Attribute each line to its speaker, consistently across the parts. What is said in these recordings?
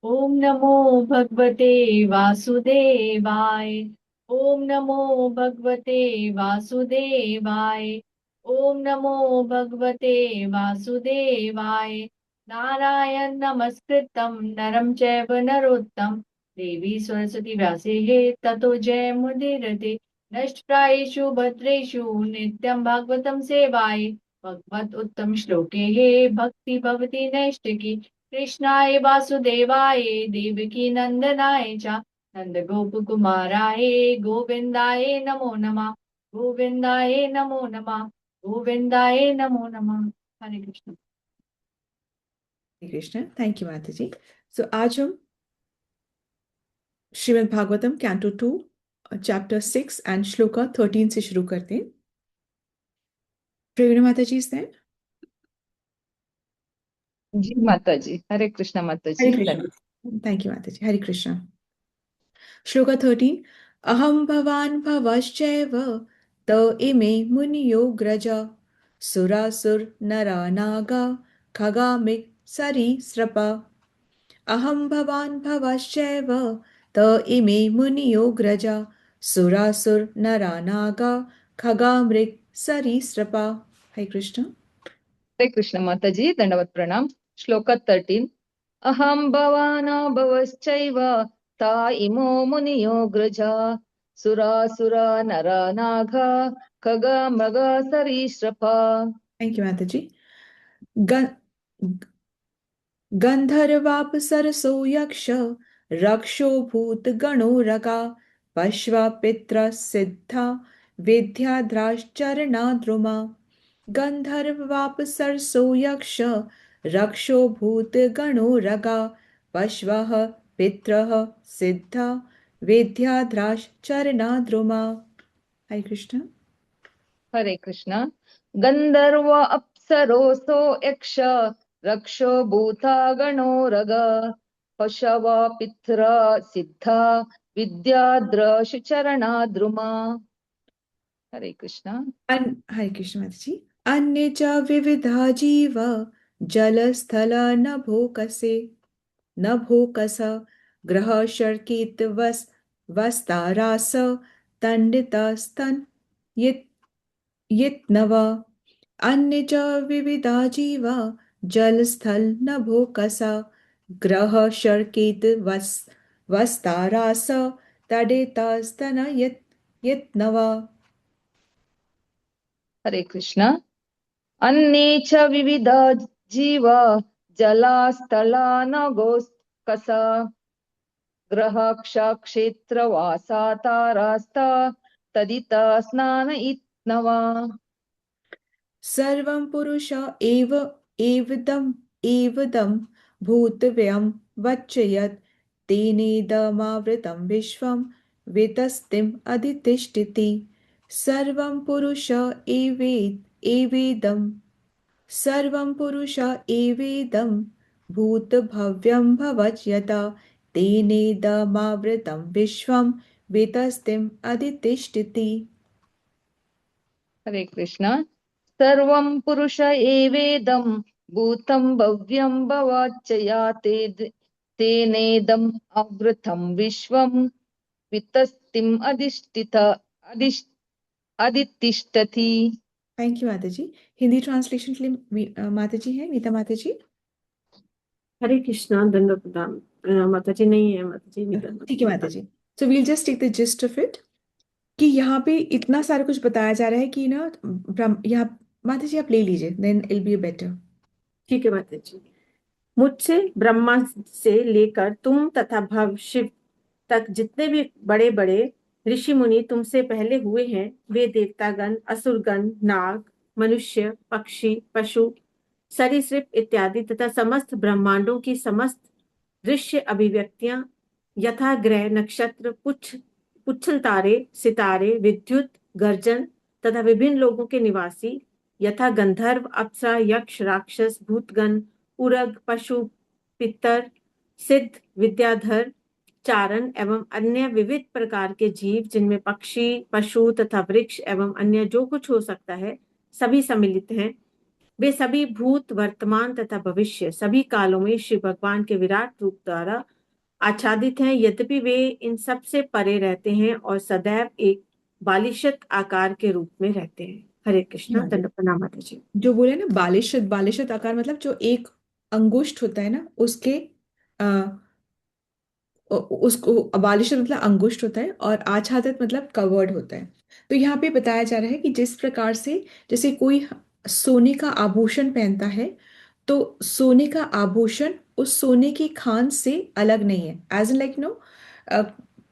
Speaker 1: ओम नमो भगवते वासुदेवाय। ओम नमो भगवते वासुदेवाय। ओम नमो भगवते वासुदेवाय। नारायण नमस्कृतं नरं चैव नरोत्तम देवी सरस्वती व्यासेः ततो जयमुदीरते। नष्टप्रायेषु भद्रेषु नित्यं भागवतं सेवायै भगवत उत्तम श्लोके भक्ति भवति नैष्टिकी। कृष्णाय वासुदेवाय देवकी नंदनाय च नंद गोप कुमाराय गोविंदाय नमो नमः। गोविंदाय नमो नमः। गोविंदाय नमो नमः। हरे कृष्ण।
Speaker 2: हरे कृष्ण। थैंक यू माता जी। सो आज हम Shrimad Bhagavatam canto 2 chapter 6 and shloka 13 से शुरू करते हैं। प्रवीण माता जी इस टाइम।
Speaker 3: जी माता जी, हरे कृष्ण माता
Speaker 2: हरे
Speaker 3: जी, धन्यवाद।
Speaker 2: कृष्ण। थैंक यू माता जी। हरे कृष्ण। श्लोका 13। अहम भवान भवश्चैव त इमे मुनियो ग्रज सुरासुर नरा नागा खगामिक सरीसृपा। अहं भवान् भवश्चैव त इमे मुनियो ग्रजा सुरासुरनरा नागा खगामृग सरीसृपा। हरे कृष्ण।
Speaker 3: हरे कृष्ण माता जी, दंडवत प्रणाम। श्लोक 13। अहम भवान भवश्चैव ता इमो मुनियो गृजा सुरासुरा नरा नागा खगा मृगा सरीसृपा।
Speaker 2: थैंक यू माता जी। गंधर्वाप्सरसो यक्ष रक्षो भूतगणो रगा पश्वा पितरः सिद्धा विद्याधराश्चरणाद्रुमा। गंधर्वाप्सरसो यक्ष रक्षो भूतगणो रगा पश्वः पितरः सिद्धा विद्याधराश्चरणाद्रुमा। हरे कृष्ण।
Speaker 3: हरे कृष्ण। गंधर्व अप्सरोऽसो यक्ष रक्षो भूता गणो रग पशव पित्र सिद्धा विद्याद्रश चरणाद्रुमा। हरे कृष्ण।
Speaker 2: हरे कृष्ण माता जी। अन्य च विविधा जीव जलस्थल नभोकसे नभोकस ग्रह शर्कित वस्तारास तंडितस्तन यित यित्नव। अन्य च विविधा जीवा जलस्थल नभोकसा ग्रह शर्कित वस्तारास तडितस्तन यित्नव।
Speaker 3: हरे कृष्ण। अन्ये च विविधा जीवा जलास्थला नगोस्कस ग्रह क्षेत्र वासा तारास्ता तदिता स्नान इत्नवा।
Speaker 2: सर्वं पुरुष एवदं भूतव्यं वच्चयत् तेनेदमावृतं विश्वं वितस्तिम् अधितिष्ठति। सर्वं पुरुष एवेदं सर्वं पुरुष एवेदं भूतभव्यं भवत् यथा तेनेदमावृतं विश्वं वितस्तिम् अधितिष्ठति।
Speaker 3: हरे कृष्ण। सर्वं पुरुष एवेदं भूतं भव्यं भवाच्चया तेनेदम् आवृतं विश्वं वितस्तिम् अधितिष्ठति।
Speaker 2: थैंक यू माता जी। हिंदी ट्रांसलेशन के लिए माता जी है मीता माता जी।
Speaker 4: हरे कृष्णा दंडवत प्रणाम। माता जी नहीं है, माता जी मीता
Speaker 2: ठीक है माता जी। So we'll just take the gist of it कि यहाँ पे इतना सारा कुछ बताया जा रहा है कि ना यहाँ माता जी आप ले लीजिए देन इल बी बेटर।
Speaker 4: ठीक है माता जी। मुझसे ब्रह्मा से लेकर तुम तथा भव शिव तक जितने भी बड़े बड़े ऋषि मुनि तुमसे पहले हुए हैं, वे देवतागण, असुरगण, नाग, मनुष्य, पक्षी, पशु, सरीसृप इत्यादि तथा समस्त ब्रह्मांडों की समस्त दृश्य अभिव्यक्तियां यथा ग्रह, नक्षत्र, पुच्छल तारे, सितारे, विद्युत गर्जन तथा विभिन्न लोगों के निवासी यथा गंधर्व, अप्सरा, यक्ष, राक्षस, भूतगण, उरग, पशु, पितर, सिद्ध, विद्याधर, चारण एवं अन्य विविध प्रकार के जीव जिनमें पक्षी, पशु तथा वृक्ष एवं अन्य जो कुछ हो सकता है, सभी सम्मिलित हैं। वे सभी भूत, वर्तमान तथा भविष्य सभी कालों में श्री भगवान के विराट रूप द्वारा आच्छादित हैं। यद्यपि वे इन सब से परे रहते हैं और सदैव एक बालिशत आकार के रूप में रहते हैं। हरे कृष्णा।
Speaker 2: हाँ जी।
Speaker 4: दंड प्रणाम माता जी।
Speaker 2: जो बोले ना बालिशत, बालिशत आकार मतलब जो एक अंगुष्ठ होता है ना उसके उसको बालिश मतलब अंगुष्ठ होता है और आच्छादित मतलब कवर्ड होता है। तो यहाँ पे बताया जा रहा है कि जिस प्रकार से जैसे कोई सोने का आभूषण पहनता है तो सोने का आभूषण उस सोने की खान से अलग नहीं है, as in like no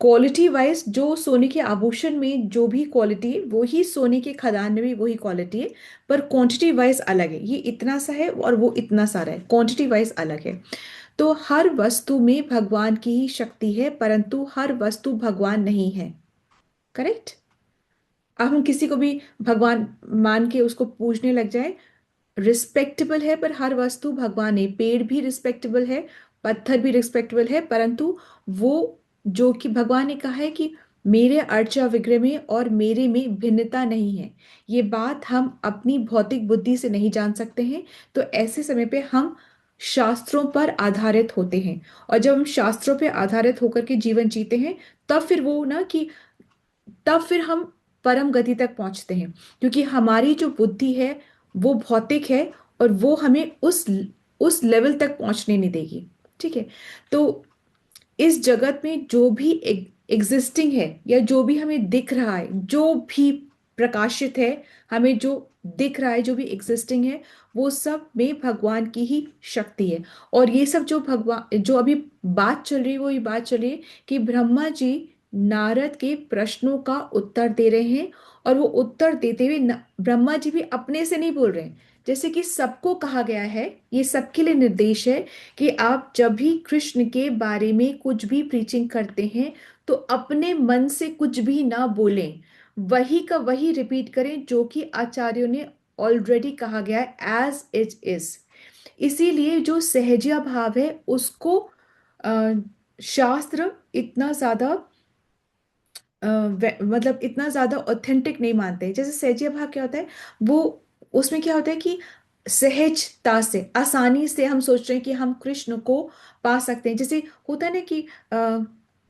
Speaker 2: quality wise जो सोने के आभूषण में जो भी क्वालिटी है वो ही सोने के खदान में भी वही क्वालिटी है, पर क्वांटिटी वाइज अलग है। ये इतना सा है और वो इतना सारा है, क्वांटिटी वाइज अलग है। तो हर वस्तु में भगवान की ही शक्ति है परंतु हर वस्तु भगवान नहीं है। करेक्ट। अब हम किसी को भी भगवान मान के उसको पूजने लग जाए, रिस्पेक्टेबल है पर हर वस्तु भगवान नहीं। पेड़ भी रिस्पेक्टेबल है, पत्थर भी रिस्पेक्टेबल है, परंतु वो जो कि भगवान ने कहा है कि मेरे अर्चा विग्रह में और मेरे में भिन्नता नहीं है। ये बात हम अपनी भौतिक बुद्धि से नहीं जान सकते हैं। तो ऐसे समय पे हम शास्त्रों पर आधारित होते हैं, और जब हम शास्त्रों पे आधारित होकर के जीवन जीते हैं तब फिर वो ना कि तब फिर हम परम गति तक पहुंचते हैं, क्योंकि हमारी जो बुद्धि है वो भौतिक है और वो हमें उस लेवल तक पहुंचने नहीं देगी। ठीक है। तो इस जगत में जो भी एग्जिस्टिंग है या जो भी हमें दिख रहा है, जो भी प्रकाशित है, हमें जो दिख रहा है, जो भी एग्जिस्टिंग है, वो सब में भगवान की ही शक्ति है। और ये सब जो भगवान जो अभी बात चल रही है वो ये बात चल रही है कि ब्रह्मा जी नारद के प्रश्नों का उत्तर दे रहे हैं, और वो उत्तर देते हुए ब्रह्मा जी भी अपने से नहीं बोल रहे हैं। जैसे कि सबको कहा गया है, ये सबके लिए निर्देश है कि आप जब भी कृष्ण के बारे में कुछ भी प्रीचिंग करते हैं तो अपने मन से कुछ भी ना बोलें, वही का वही रिपीट करें जो कि आचार्यों ने ऑलरेडी कहा गया है एज इट इज। इसीलिए जो सहजिया भाव है उसको शास्त्र इतना ज्यादा मतलब इतना ज्यादा ऑथेंटिक नहीं मानते हैं। जैसे सहजिया भाव क्या होता है, वो उसमें क्या होता है कि सहजता से आसानी से हम सोच रहे हैं कि हम कृष्ण को पा सकते हैं। जैसे होता है ना कि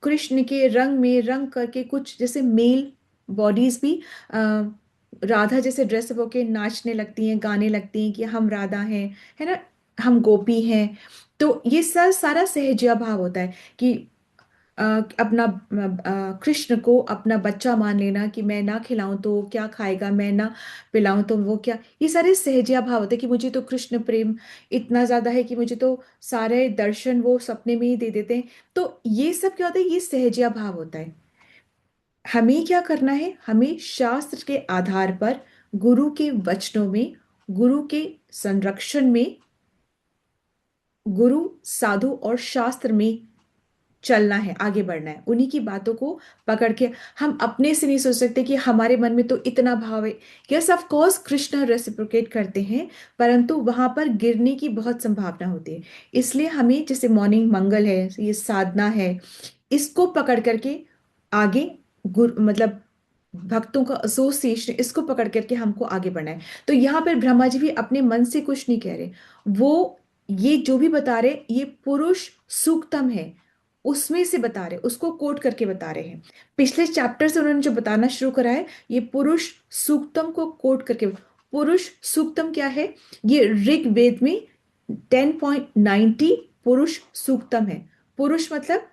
Speaker 2: कृष्ण के रंग में रंग करके कुछ जैसे मेल बॉडीज भी राधा जैसे ड्रेस अप होके नाचने लगती हैं, गाने लगती हैं कि हम राधा हैं, है ना, हम गोपी हैं। तो ये सारा सहजिया भाव होता है कि अ, अपना कृष्ण को अपना बच्चा मान लेना कि मैं ना खिलाऊं तो वो क्या खाएगा, मैं ना पिलाऊं तो वो क्या। ये सारे सहजिया भाव होते हैं कि मुझे तो कृष्ण प्रेम इतना ज्यादा है कि मुझे तो सारे दर्शन वो सपने में ही दे देते हैं। तो ये सब क्या होता है, ये सहजिया भाव होता है। हमें क्या करना है, हमें शास्त्र के आधार पर गुरु के वचनों में, गुरु के संरक्षण में, गुरु साधु और शास्त्र में चलना है, आगे बढ़ना है। उन्हीं की बातों को पकड़ के हम अपने से नहीं सोच सकते कि हमारे मन में तो इतना भाव है। Yes of course Krishna reciprocate करते हैं, परंतु वहां पर गिरने की बहुत संभावना होती है। इसलिए हमें जैसे मॉर्निंग मंगल है, ये साधना है, इसको पकड़ करके आगे गुरु मतलब भक्तों का एसोसिएशन, इसको पकड़ करके हमको आगे बढ़ना है। तो यहाँ पर ब्रह्मा जी भी अपने मन से कुछ नहीं कह रहे। वो ये जो भी बता रहे ये पुरुष सूक्तम है, उसमें से बता रहे, उसको कोट करके बता रहे हैं। पिछले चैप्टर से उन्होंने जो बताना शुरू करा है ये पुरुष सूक्तम को कोट करके। पुरुष सूक्तम क्या है, ये ऋग्वेद में 10.90 पुरुष सूक्तम है। पुरुष मतलब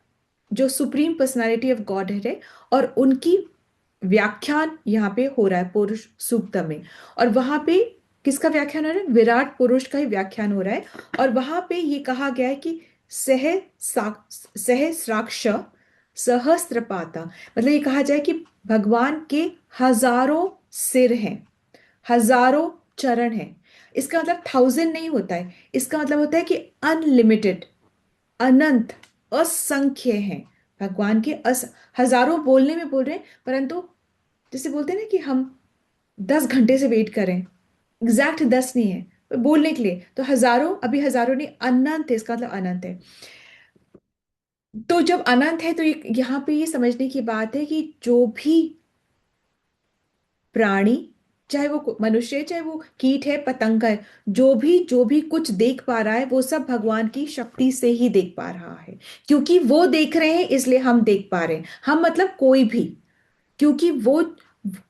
Speaker 2: जो सुप्रीम पर्सनालिटी ऑफ गॉड है, और उनकी व्याख्यान यहाँ पे हो रहा है पुरुष सूक्तम में। और वहां पे किसका व्याख्यान हो रहा है, विराट पुरुष का ही व्याख्यान हो रहा है। और वहां पे ये कहा गया है कि सहस्राक्ष सहस्त्रपाता, मतलब ये कहा जाए कि भगवान के हजारों सिर हैं, हजारों चरण हैं। इसका मतलब 1000 नहीं होता है, इसका मतलब होता है कि अनलिमिटेड, अनंत, असंख्य हैं भगवान के। हजारों बोलने में बोल रहे हैं, परंतु जैसे बोलते हैं ना कि हम 10 घंटे से वेट करें, एग्जैक्ट 10 नहीं है पर बोलने के लिए, तो हजारों, अभी हजारों नहीं, अनंत है, इसका मतलब अनंत है। तो जब अनंत है तो यहाँ पे ये समझने की बात है कि जो भी प्राणी चाहे वो मनुष्य है, चाहे वो कीट है, पतंगा है, जो भी कुछ देख पा रहा है वो सब भगवान की शक्ति से ही देख पा रहा है। क्योंकि वो देख रहे हैं इसलिए हम देख पा रहे हैं, हम मतलब कोई भी, क्योंकि वो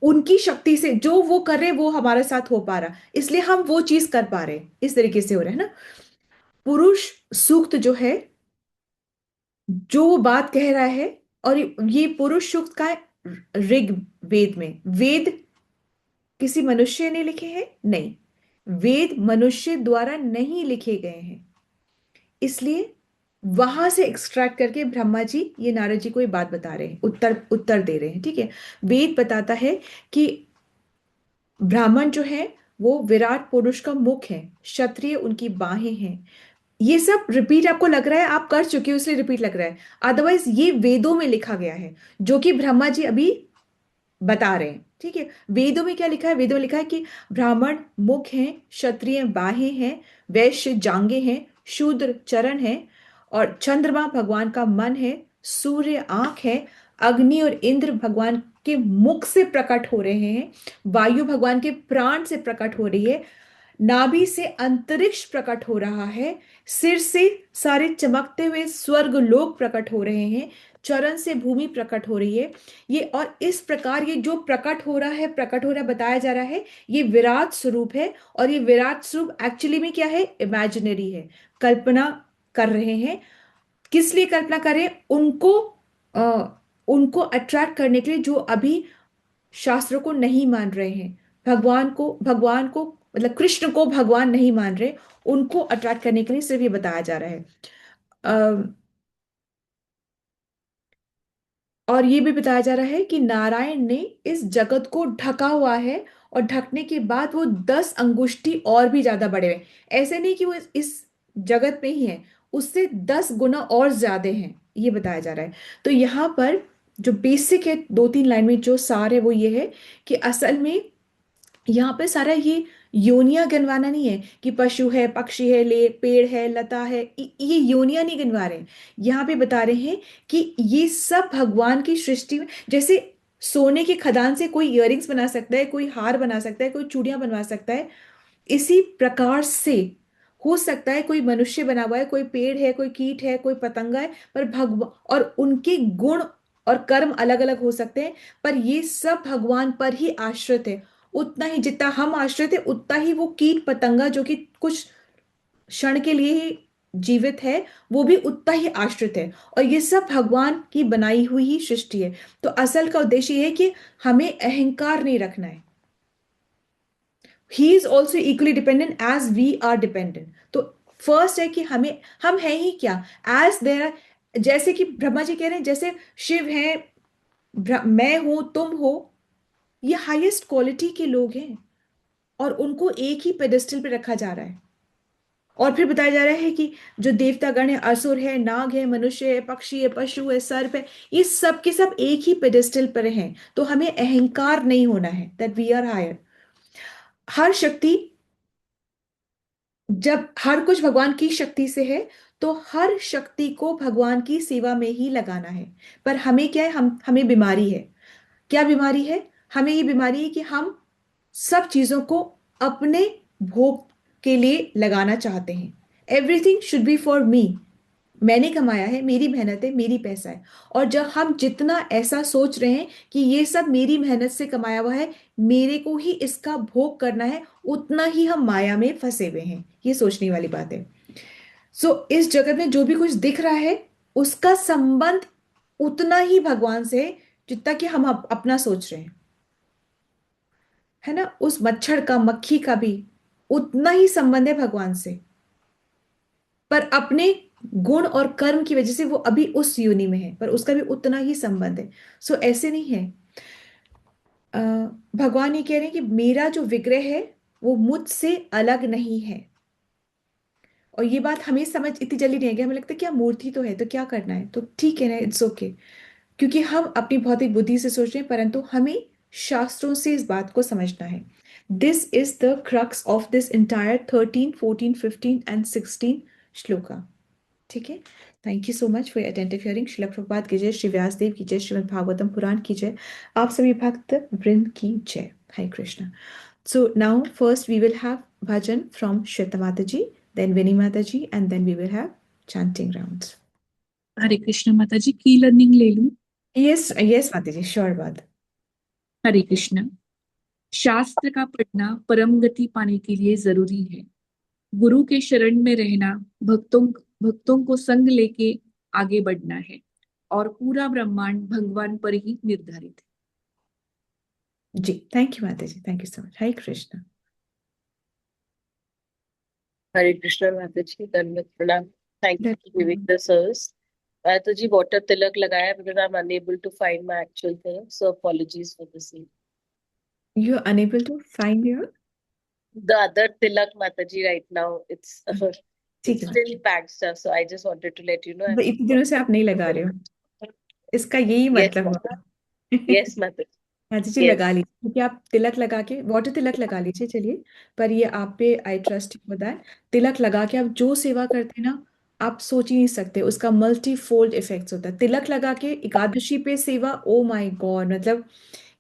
Speaker 2: उनकी शक्ति से जो वो कर रहे हैं वो हमारे साथ हो पा रहा, इसलिए हम वो चीज कर पा रहे हैं। इस तरीके से हो रहा है ना। पुरुष सूक्त जो है, जो वो बात कह रहा है, और ये पुरुष सूक्त का है ऋग वेद में। वेद किसी मनुष्य ने लिखे हैं? नहीं, वेद मनुष्य द्वारा नहीं लिखे गए हैं, इसलिए वहां से एक्सट्रैक्ट करके ब्रह्मा जी ये नारद जी को ये बात बता रहे हैं, उत्तर उत्तर दे रहे हैं। ठीक है। वेद बताता है कि ब्राह्मण जो है वो विराट पुरुष का मुख है, क्षत्रिय उनकी बाहें हैं। ये सब रिपीट आपको लग रहा है, आप कर चुके हो इसलिए रिपीट लग रहा है, अदरवाइज ये वेदों में लिखा गया है जो कि ब्रह्मा जी अभी बता रहे हैं। ठीक है। वेदों में क्या लिखा है? वेदों में लिखा है कि ब्राह्मण मुख हैं, क्षत्रिय बाहें हैं, वैश्य जांघें हैं, शूद्र चरण है, और चंद्रमा भगवान का मन है, सूर्य आंख है, अग्नि और इंद्र भगवान के मुख से प्रकट हो रहे हैं, वायु भगवान के प्राण से प्रकट हो रही है, नाभि से अंतरिक्ष प्रकट हो रहा है, सिर से सारे चमकते हुए स्वर्ग लोक प्रकट हो रहे हैं, चरण से भूमि प्रकट हो रही है। ये और इस प्रकार ये जो प्रकट हो रहा है, बताया जा रहा है, ये विराट स्वरूप है। और ये विराट स्वरूप एक्चुअली में क्या है? इमेजिनरी है, कल्पना कर रहे हैं। किस लिए कल्पना करें? उनको अट्रैक्ट करने के लिए जो अभी शास्त्रों को नहीं मान रहे हैं, भगवान को मतलब कृष्ण को भगवान नहीं मान रहे, उनको अट्रैक्ट करने के लिए सिर्फ ये बताया जा रहा है। और ये भी बताया जा रहा है कि नारायण ने इस जगत को ढका हुआ है, और ढकने के बाद वो 10 अंगुष्ठी और भी ज्यादा बड़े हैं। ऐसे नहीं कि वो इस जगत में ही है, उससे 10 गुना और ज्यादा हैं, ये बताया जा रहा है। तो यहाँ पर जो बेसिक है 2-3 लाइन में जो सार है वो ये है कि असल में यहाँ पे सारा ये योनियां गिनवाना नहीं है कि पशु है, पक्षी है, ले पेड़ है, लता है, ये योनियां नहीं गिनवा रहे हैं। यहाँ पे बता रहे हैं कि ये सब भगवान की सृष्टि में, जैसे सोने की खदान से कोई इयररिंग्स बना सकता है, कोई हार बना सकता है, कोई चूड़ियां बनवा सकता है, इसी प्रकार से हो सकता है कोई मनुष्य बना हुआ है, कोई पेड़ है, कोई कीट है, कोई पतंगा है, पर भगवान, और उनके गुण और कर्म अलग अलग हो सकते हैं, पर ये सब भगवान पर ही आश्रित है। उतना ही जितना हम आश्रित है, उतना ही वो कीट पतंगा जो कि कुछ क्षण के लिए ही जीवित है, वो भी उतना ही आश्रित है। और ये सब भगवान की बनाई हुई ही सृष्टि है। तो असल का उद्देश्य ये है कि हमें अहंकार नहीं रखना है। He is also equally dependent as we are dependent. तो फर्स्ट है कि हम हैं ही क्या, एज देर आर, जैसे कि ब्रह्मा जी कह रहे हैं, जैसे शिव है, मैं हूं, तुम हो, ये हाईएस्ट क्वालिटी के लोग हैं, और उनको एक ही पेडेस्टल पे रखा जा रहा है। और फिर बताया जा रहा है कि जो देवतागण है, असुर है, नाग है, मनुष्य है, पक्षी है, पशु है, सर्प है, ये सब के सब एक ही पेडेस्टल पर हैं। तो हमें अहंकार नहीं होना है दैट वी आर हायर। हर शक्ति, जब हर कुछ भगवान की शक्ति से है, तो हर शक्ति को भगवान की सेवा में ही लगाना है। पर हमें क्या है? हमें बीमारी है। क्या बीमारी है? हमें ये बीमारी है कि हम सब चीजों को अपने भोग के लिए लगाना चाहते हैं। Everything should be for me, मैंने कमाया है, मेरी मेहनत है, मेरी पैसा है। और जब हम जितना ऐसा सोच रहे हैं कि ये सब मेरी मेहनत से कमाया हुआ है, मेरे को ही इसका भोग करना है, उतना ही हम माया में फंसे हुए हैं। ये सोचने वाली बात है। सो इस जगत में जो भी कुछ दिख रहा है, उसका संबंध उतना ही भगवान से है जितना कि हम अपना सोच रहे हैं, है ना। उस मच्छर का, मक्खी का भी उतना ही संबंध है भगवान से, पर अपने गुण और कर्म की वजह से वो अभी उस योनि में है, पर उसका भी उतना ही संबंध है। सो ऐसे नहीं है। अ, भगवान ये कह रहे हैं कि मेरा जो विग्रह है वो मुझसे अलग नहीं है। और ये बात हमें समझ इतनी जल्दी नहीं है कि हमें लगता है क्या मूर्ति तो है तो क्या करना है, तो ठीक है ना, इट्स ओके, क्योंकि हम अपनी भौतिक बुद्धि से सोच रहे हैं, परंतु हमें शास्त्रों से इस बात को समझना है। This is the crux of this entire 13, 14, 15 and 16 shloka. ठीक है। Thank you so much for attentive hearing. Srila Prabhupada की जय, श्री व्यासदेव की जय, श्रीमद् भागवतम पुराण की जय, आप सभी भक्त वृंद की जय। Hare Krishna. So now first we will have bhajan from Shweta Mataji, then Vinny Mataji, and then we will have chanting rounds.
Speaker 5: हरे कृष्ण माता जी, की लर्निंग ले लूं?
Speaker 2: Yes, yes, Mataji, sure बात.
Speaker 5: हरे कृष्ण। शास्त्र का पढ़ना परम गति पाने के लिए जरूरी है। गुरु के शरण में रहना, भक्तों को संग लेके आगे बढ़ना है, और पूरा ब्रह्मांड भगवान पर ही निर्धारित है।
Speaker 2: जी, thank you Mataji, thank you so much. Hare Krishna.
Speaker 6: Hare Krishna Mataji, Dhanvat Pranam. Thank you for giving
Speaker 2: Dhanvat.
Speaker 6: the service. Mataji, water tilak lagaya because I'm unable to find my actual thing, so apologies for the same.
Speaker 2: You're unable to find your?
Speaker 6: The other tilak Mataji right now, it's
Speaker 2: ठीक है
Speaker 6: still packed stuff, so I just wanted to let you know.
Speaker 2: तो इतने दिनों से आप नहीं लगा रहे हो, इसका यही मतलब होगा।
Speaker 6: Yes Mataji.
Speaker 2: माता जी
Speaker 6: Yes.
Speaker 2: लगा लीजिए, क्योंकि आप तिलक लगा के वाटर तिलक लगा लीजिए, चलिए। पर ये आप पे आई ट्रस्ट होता है। तिलक लगा के आप जो सेवा करते हैं ना, आप सोच ही नहीं सकते, उसका मल्टी फोल्ड इफेक्ट्स होता है। तिलक लगा के एकादशी पे सेवा, ओ माय गॉड, मतलब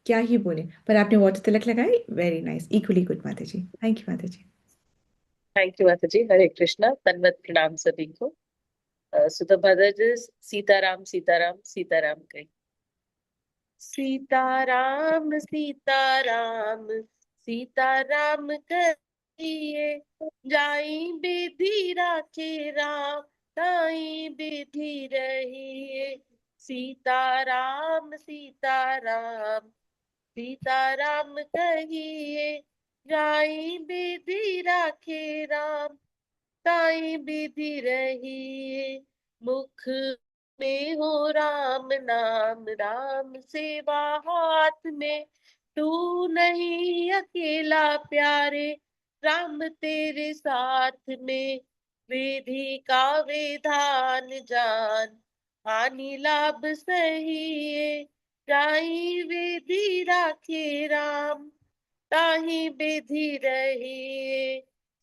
Speaker 2: क्या ही बोले। पर आपने वाटर तिलक लगाए, वेरी नाइस, इक्वली गुड माता जी। थैंक यू माता जी।
Speaker 6: Thank you Mataji. Hare Krishna. Dhanvat Pranam sabhi ko. So the bhajan is Sitaram, Sitaram, Sitaram kai. Sitaram Sitaram Sitaram कहिए, जाई विधि राखे राम, ताई विधि रहिए। सीताराम सीताराम सीताराम कहिए, जाई विधि राखे राम, ताई विधि रहिए। मुख में हो राम नाम, राम सेवा हाथ में, तू नहीं अकेला प्यारे, राम तेरे साथ में। विधि का विधान जान, हानि लाभ सही, जाई विधि राखे राम, ताही विधि रहिए।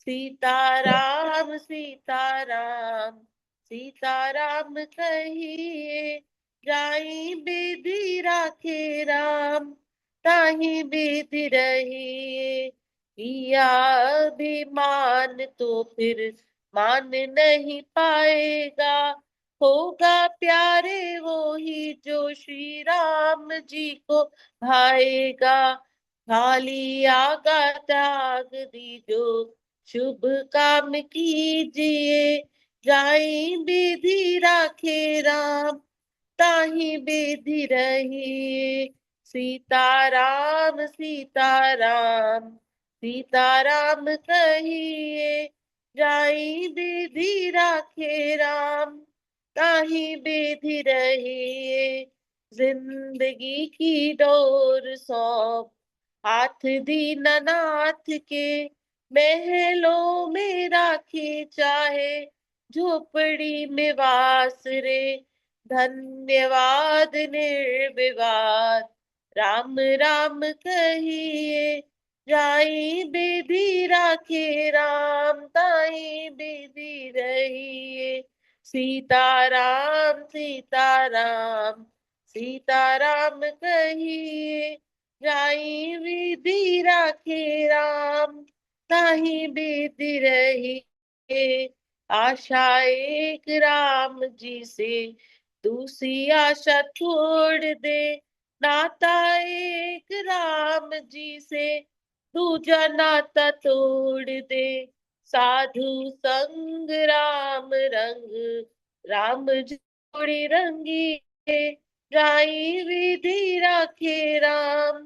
Speaker 6: सीताराम सीताराम सीताराम कहिए, जाई विधि राखे राम, ताही विधि रहिए। किया अभिमान तो फिर मान नहीं पाएगा, होगा प्यारे वो ही जो श्री राम जी को भाएगा। खाली आगा त्याग दीजो, शुभ काम कीजिए, जाई विधि राखे राम, ताही विधि रहिए। सीताराम सीताराम सीताराम कहिए, जाई विधि राखे राम, ताही विधि रहिए। जिंदगी की डोर सौंप हाथ दीनानाथ के, महलों में राखे चाहे झोपड़ी में वास रे। धन्यवाद निर्विवाद राम राम कहिए, जाई विधि राखे राम, ताई विधि रहिए। सीताराम सीताराम सीताराम कहिए, जाई विधि राखे राम, ताही विधि रहिए। आशा एक राम जी से, दूसरी आशा छोड़ दे, नाता एक राम जी से, दूजा नाता तोड़ दे। साधु संग राम रंग, राम जोड़ी रंगी, जाई विधि राखे राम,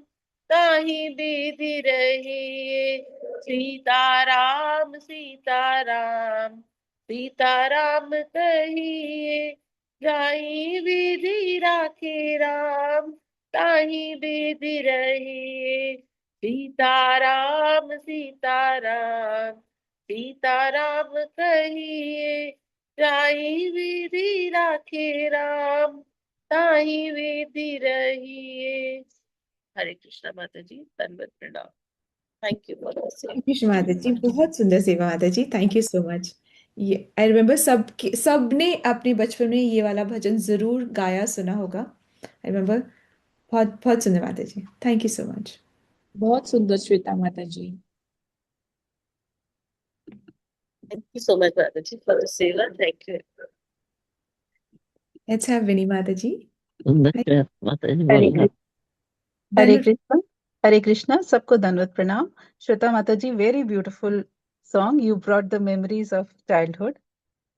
Speaker 6: ताही विधि रहिए। सीताराम सीताराम सीताराम कहिए, जाई विधि राखे राम, ताही विधि रहिए। सीताराम सीताराम सीताराम कहिए, जाई विधि राखे राम, ताही विधि रहिए। हरे कृष्णा माता जी, धन्यवाद प्रणाम। Thank you for
Speaker 2: thank you माता जी, बहुत सुंदर सेवा माता जी, थैंक यू सो मच। ये आई रिमेम्बर, सबने अपने बचपन में ये वाला भजन जरूर गाया सुना होगा। आई रिमेम्बर, बहुत बहुत सुंदर माता जी, थैंक यू सो मच।
Speaker 5: बहुत सुंदर श्वेता माता जी।
Speaker 6: Thank you so much, Mataji, for the seva. Thank you.
Speaker 2: Let's have Vinny Mataji.
Speaker 6: Mataji,
Speaker 7: हरे
Speaker 6: बोलना।
Speaker 7: हरे
Speaker 2: Danvat.
Speaker 7: कृष्णा हरे कृष्णा सबको दंडवत प्रणाम। श्वेता माता जी, very beautiful song, you brought the memories of childhood.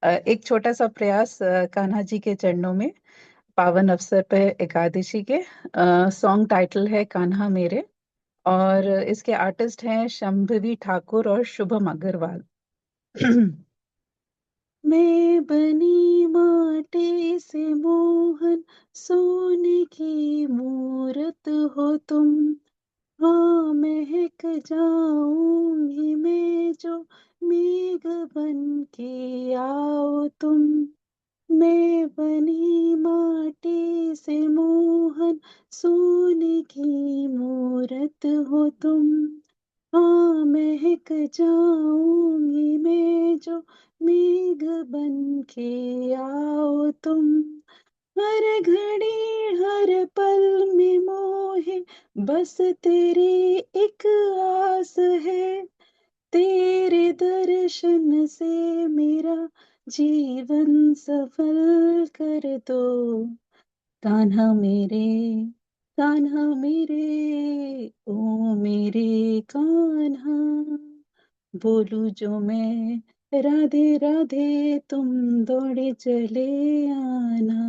Speaker 7: एक छोटा सा प्रयास कान्हा जी के चरणों में पावन अवसर पे एकादशी के। सॉन्ग टाइटल है कान्हा मेरे, और इसके आर्टिस्ट हैं शंभवी ठाकुर और शुभम अग्रवाल। मैं बनी माटी से मोहन, सोने की मूरत हो तुम। हाँ महक जाऊंगी मैं जो मेघ बन के आओ तुम। मैं बनी माटी से मोहन, सोने की मूरत हो तुम। हाँ महक जाऊंगी मैं जो मेघ बन के आओ तुम। हर घड़ी हर पल में मोहे बस तेरी एक आस है। तेरे दर्शन से मेरा जीवन सफल कर दो। कान्हा मेरे, कान्हा मेरे, ओ मेरे कान्हा। बोलू जो मैं राधे राधे, तुम दौड़े चले आना।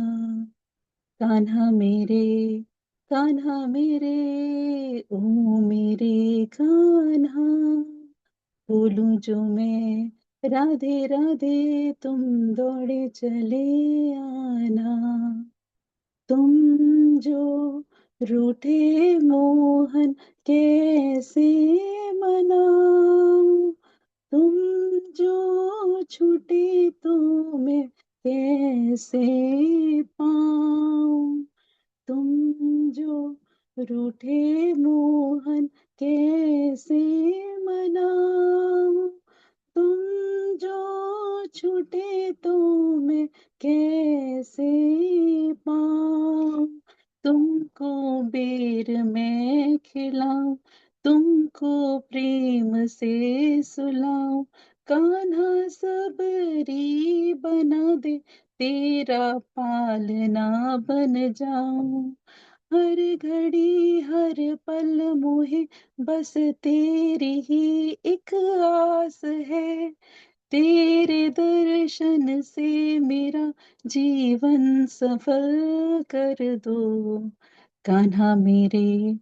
Speaker 7: कान्हा मेरे, कान्हा मेरे, ओ मेरे कान्हा। बोलूं जो मैं राधे राधे, तुम दौड़े चले आना। तुम जो रूठे मोहन कैसे मनाऊं। तुम जो छूटे तो मैं कैसे पाऊं। तुम जो रूठे मोहन कैसे मनाऊं। तुम जो छूटे तो मैं कैसे पाऊं। तुमको बेर मैं खिलाऊं, तुमको प्रेम से सुलाऊं। कान्हा सबरी बना दे, तेरा पालना बन जाऊं। हर घड़ी हर पल मोहे बस तेरी ही एक आस है। तेरे दर्शन से मेरा जीवन सफल कर दो। कान्हा मेरे,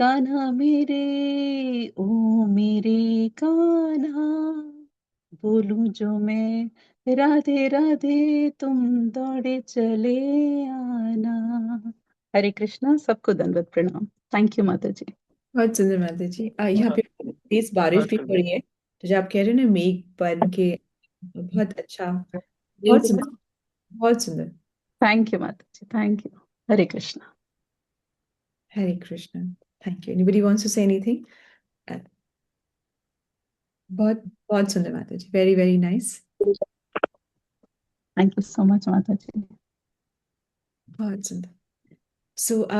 Speaker 7: कान्हा मेरे, ओ मेरे कान्हा। बोलूं जो मैं राधे राधे, तुम दौड़े चले आना। हरे कृष्णा, सबको दंडवत प्रणाम। थैंक यू माता जी।
Speaker 2: बहुत सुंदर माता जी। यहाँ पे तेज बारिश भी हो रही है, तो जो आप कह रहे हैं ना मेघ बन के, बहुत अच्छा, बहुत सुंदर, बहुत सुंदर।
Speaker 7: थैंक यू माता जी, thank you. Hare Krishna.
Speaker 2: Hare Krishna. Thank you. Anybody wants to say anything? बहुत बहुत सुंदर माता जी, very very nice.
Speaker 7: Thank you so much माता जी।
Speaker 2: बहुत सुंदर। सो